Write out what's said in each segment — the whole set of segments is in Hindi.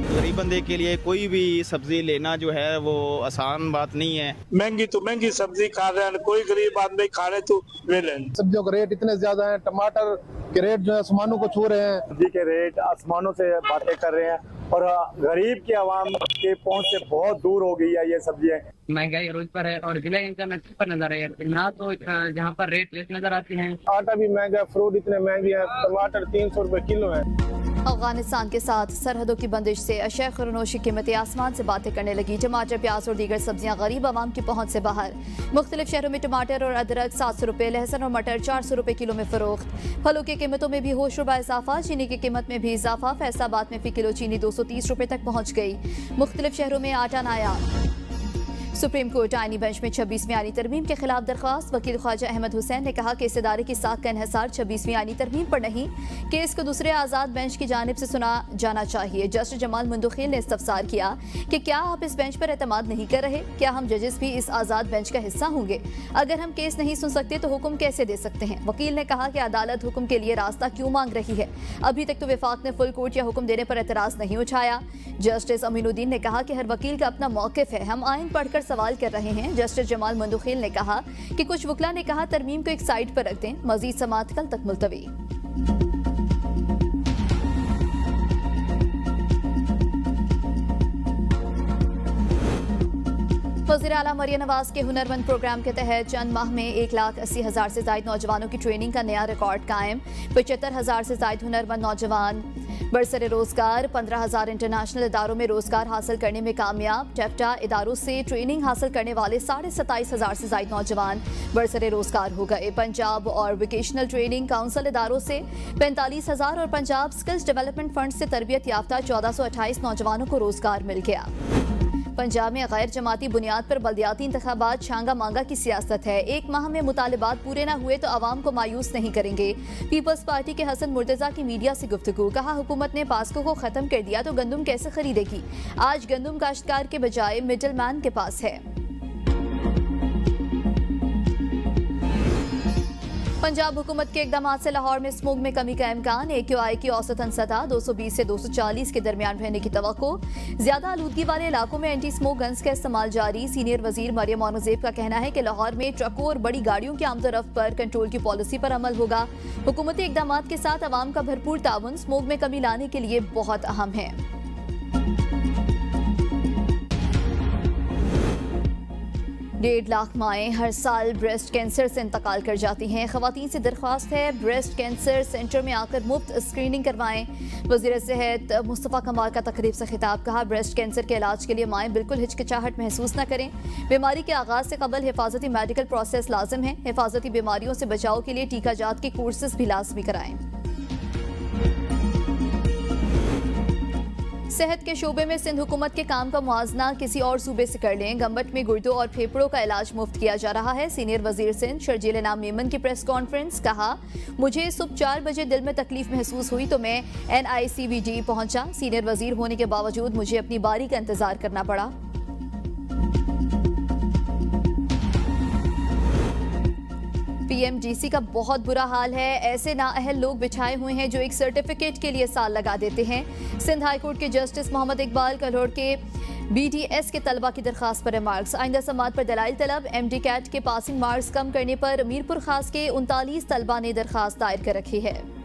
गरीब बंदे के लिए कोई भी सब्जी लेना जो है वो आसान बात नहीं है। महंगी तो महंगी सब्जी खा रहे हैं, कोई गरीब आदमी खा रहे तो वे लें। सब्जियों के रेट इतने ज्यादा हैं, टमाटर के रेट जो है आसमानों को छू रहे हैं। सब्जी के रेट आसमानों से बातें कर रहे हैं और गरीब की आवाम के पहुंच से बहुत दूर हो गई है ये सब्जियां। महंगाई रोज पर है और जिला इनकम पर नजर है ना, तो जहाँ पर रेट लेस नजर आते हैं। आटा भी महंगा, फ्रूट इतने महंगे हैं, टमाटर 300 रुपए किलो है। अफगानिस्तान के साथ सरहदों की बंदिश से अशय खुरनोश की कीमतें आसमान से बातें करने लगी। टमाटर, प्याज और दीगर सब्जियां गरीब आवाम की पहुंच से बाहर। मुख्तलिफ शहरों में टमाटर और अदरक 700 रुपए, लहसुन और मटर 400 रुपए किलो में फरोख्त। फलों की कीमतों में भी होशरुबा इजाफा। चीनी की कीमत में भी इजाफा। फैसलाबाद में फी किलो चीनी 230 रुपए तक पहुंच गई। मुख्तलिफ शहरों में आटा नायाब। सुप्रीम कोर्ट आईनी बेंच में 26वीं आईनी तरमीम के खिलाफ दरख्वास्त। वकील ख्वाजा अहमद हुसैन ने कहा कि इस इदारे की साख का इन्हिसार 26वीं आईनी तरमीम पर नहीं, केस को दूसरे आज़ाद बेंच की जानिब से सुना जाना चाहिए। जस्टिस जमाल मुंदखिल ने इस्तफसार किया कि क्या आप इस बेंच पर एतमाद नहीं कर रहे? क्या हम जजेस भी इस आज़ाद बेंच का हिस्सा होंगे? अगर हम केस नहीं सुन सकते तो हुक्म कैसे दे सकते हैं? वकील ने कहा कि अदालत हुक्म के लिए रास्ता क्यों मांग रही है? अभी तक तो विफाक ने फुल कोर्ट या हुक्म देने पर एतराज नहीं उठाया। जस्टिस अमीनुद्दीन ने कहा कि हर वकील का अपना मौकिफ है, हम आइन पढ़कर सवाल कर रहे हैं। जस्टिस जमाल मुंदखिल ने कहा कि कुछ वकला ने कहा तरमीम को एक साइड पर रख दें। मजीद समाअत कल तक मुलतवी। वज़ीर आला मरियम नवाज के हुनरमंद प्रोग्राम के तहत चंद माह में 1,80,000 से ज्यादा नौजवानों की ट्रेनिंग का नया रिकॉर्ड कायम। 75,000 से ज्यादा हुनरमंद नौजवान बरसरे रोजगार। 15,000 इंटरनेशनल इदारों में रोजगार हासिल करने में कामयाब। टेफ्टा इदारों से ट्रेनिंग हासिल करने वाले 27,500 से ज्यादा नौजवान बरसरे रोजगार हो गए। पंजाब और वोकेशनल ट्रेनिंग काउंसिल इदारों से 45,000 और पंजाब स्किल्स डेवलपमेंट फंड से तरबियत याफ्ता 1428 नौजवानों को रोजगार मिल गया। पंजाब में गैर जमाती बुनियाद पर बल्दियाती इंतखाबात, छांगा मांगा की सियासत है। एक माह में मुतालिबात पूरे न हुए तो आवाम को मायूस नहीं करेंगे। पीपल्स पार्टी के हसन मुर्तजा की मीडिया से गुफ्तगू। कहा हुकूमत ने पास्को को खत्म कर दिया तो गंदुम कैसे खरीदेगी? आज गंदुम काश्तकार के बजाय मिडल मैन के पास है। पंजाब हुकूमत के इकदाम से लाहौर में स्मोक में कमी का इम्कान। AQI की औसतन सतह 220 से 240 के दरमियान रहने की तवक्को। ज्यादा आलूदगी वाले इलाकों में एंटी स्मोक गन्स का इस्तेमाल जारी। सीनियर वजीर मरियम औरंगजेब का कहना है कि लाहौर में ट्रकों और बड़ी गाड़ियों की आमदोरफ्त पर कंट्रोल की पॉलिसी पर अमल होगा। हुकूमती इकदाम के साथ अवाम का भरपूर ताउन स्मोक में कमी लाने के लिए बहुत अहम है। 1.5 लाख माएँ हर साल ब्रेस्ट कैंसर से इंतकाल कर जाती हैं। ख़वातीन से दरख्वास्त है ब्रेस्ट कैंसर सेंटर में आकर मुफ्त स्क्रीनिंग करवाएं। वज़ीर सेहत मुस्तफ़ा कमाल का तकरीब से खिताब। कहा ब्रेस्ट कैंसर के इलाज के लिए माएँ बिल्कुल हिचकिचाहट महसूस न करें। बीमारी के आगाज़ से कबल हिफाजती मेडिकल प्रोसेस लाजिम है। हिफाजती बीमारियों से बचाव के लिए टीका जात के कोर्सेज भी लाजमी कराएं। सेहत के शोबे में सिंध हुकूमत के काम का मुआजना किसी और सूबे से कर लें। गम्बट में गुर्दों और फेफड़ों का इलाज मुफ्त किया जा रहा है। सीनियर वजीर सिंध शर्जील इनाम मेमन की प्रेस कॉन्फ्रेंस। कहा मुझे सुबह 4 बजे दिल में तकलीफ महसूस हुई तो मैं NICVD पहुंचा। सीनियर वजीर होने के बावजूद मुझे अपनी बारी का इंतजार करना पड़ा। PMGC का बहुत बुरा हाल है। ऐसे नाअहल लोग बिछाए हुए हैं जो एक सर्टिफिकेट के लिए साल लगा देते हैं। सिंध हाई कोर्ट के जस्टिस मोहम्मद इकबाल कल्होड़ के BDS के तलबा की दरखास्त पर रिमार्क्स। आइंदा समात पर दलाइल तलब। MD कैट के पासिंग मार्क्स कम करने पर मीरपुर खास के 39 तलबा ने दरखास्त दायर कर रखी है।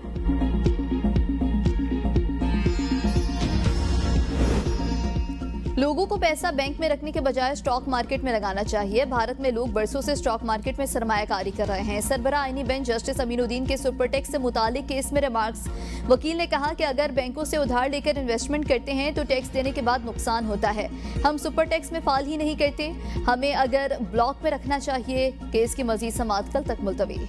लोगों को पैसा बैंक में रखने के बजाय स्टॉक मार्केट में लगाना चाहिए। भारत में लोग बरसों से स्टॉक मार्केट में सरमायाकारी कर रहे हैं। सरबराह आईनी बेंच जस्टिस अमीनुद्दीन के सुपर टैक्स से मुतालिक केस में रिमार्क्स। वकील ने कहा कि अगर बैंकों से उधार लेकर इन्वेस्टमेंट करते हैं तो टैक्स देने के बाद नुकसान होता है। हम सुपर टैक्स में फाल ही नहीं करते, हमें अगर ब्लॉक में रखना चाहिए। केस की मजीद समाअत कल तक मुलतवी।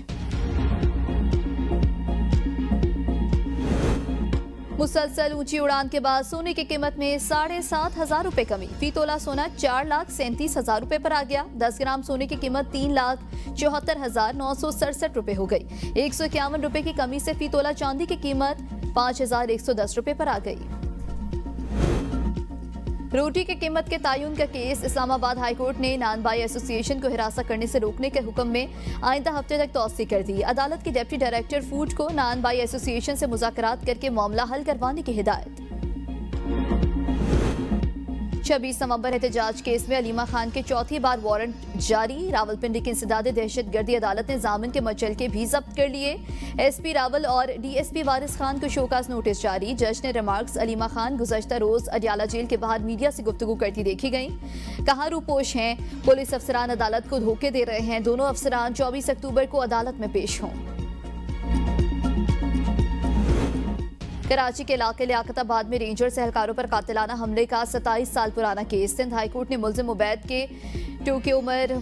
मुसलसल ऊंची उड़ान के बाद सोने की कीमत में 7,500 रुपए कमी। फी तोला सोना 4,37,000 रुपए पर आ गया। 10 ग्राम सोने की कीमत 3,74,967 रुपए हो गई। 151 रुपए की कमी से फी तोला चांदी की कीमत 5,110 रुपए पर आ गई। रोटी की कीमत के तायुन का केस। इस्लामाबाद हाई कोर्ट ने नानबाई एसोसिएशन को हिरासत करने से रोकने के हुक्म में आइंदा हफ्ते तक तौसी कर दी। अदालत के डिप्टी डायरेक्टर फूड को नानबाई एसोसिएशन से मुज़ाकरात करके मामला हल करवाने की हिदायत। 26 नवंबर एहतजाज केस में अलीमा खान के चौथी बार वारंट जारी। रावलपिंडी की इंसदाद दहशतगर्दी अदालत ने जामिन के मचलके भी जब्त कर लिए। एसपी रावल और डीएसपी वारिस खान को शोकाज नोटिस जारी। जज ने रिमार्क्स, अलीमा खान गुज़श्ता रोज अडियाला जेल के बाहर मीडिया से गुफ्तगू करती देखी गई। कहा रूपोश हैं, पुलिस अफसरान अदालत को धोखे दे रहे हैं। दोनों अफसरान 24 अक्टूबर को अदालत में पेश हों। कराची के इलाके लियाकताबाद में रेंजर्स एहलकारों पर कातिलाना हमले का 27 साल पुराना केस। सिंध हाईकोर्ट ने मुल्जिम उबैद के 2 की उम्र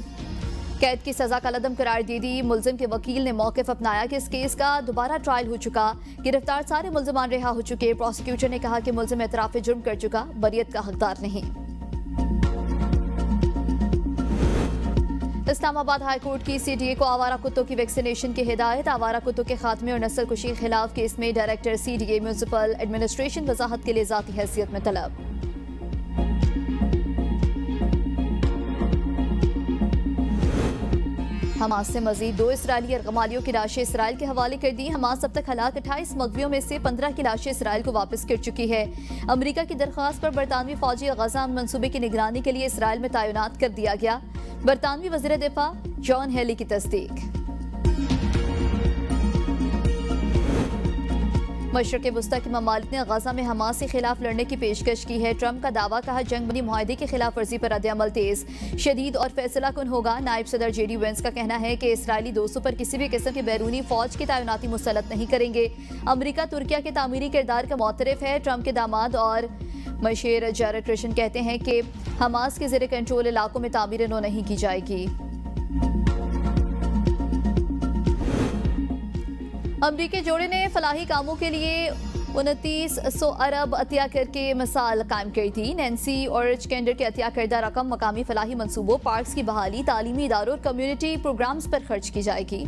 कैद की सजा का लदम करार दे दी। मुल्जिम के वकील ने मौक़िफ़ अपनाया कि इस केस का दोबारा ट्रायल हो चुका, गिरफ्तार सारे मुल्जिमान रिहा हो चुके। प्रोसिक्यूटर ने कहा कि मुल्जिम एतराफ़ जुर्म कर चुका, बरियत का हकदार नहीं। इस्लामाबाद हाई कोर्ट की सीडीए को आवारा कुत्तों की वैक्सीनेशन की हिदायत। आवारा कुत्तों के खात्मे और नस्ल कुशी के खिलाफ केस में डायरेक्टर सीडीए म्यूनिसिपल एडमिनिस्ट्रेशन वजाहत के लिए ज़ाती हैसियत में तलब। हमास से मजीद 2 इसराइली यरगमालियों की लाशें इसराइल के हवाले कर दी। हमास अब तक हलाक 28 मगवियों में से 15 की लाशें इसराइल को वापस कर चुकी है। अमरीका की दरख्वास्त पर बरतानवी फौजी गजा मंसूबे की निगरानी के लिए इसराइल में तैनात कर दिया गया। बरतानवी वज़ीर दिफा जॉन हेली की तस्दीक। मशरक़ वस्ता के ममालिक ने गजा में हमास के खिलाफ लड़ने की पेशकश की है। ट्रंप का दावा, कहा जंग बंदी मुआहदे की खिलाफ वर्जी पर रद्द-ए-अमल तेज, शदीद और फैसला कुन होगा। नायब सदर जेडी वेंस का कहना है कि इसराइली दोस्तों पर किसी भी किस्म की बैरूनी फौज की तैनाती मुसल्लत नहीं करेंगे। अमरीका तुर्किया के तामीरी किरदार का मुतरफ है। ट्रंप के दामाद और मशेर जारेड कुशनेर कहते हैं कि हमास के ज़ेर कंट्रोल इलाकों में तामीर नो नहीं की जाएगी। अमरीकी जोड़े ने फलाही कामों के लिए 2900 अरब अतिया करके मिसाल कायम कर दी। नैन्सी और स्कैंडर के अतिया करदा रकम मकामी फलाही मंसूबों, पार्क्स की बहाली, तालीमी इदारों और कम्युनिटी प्रोग्राम्स पर खर्च की जाएगी।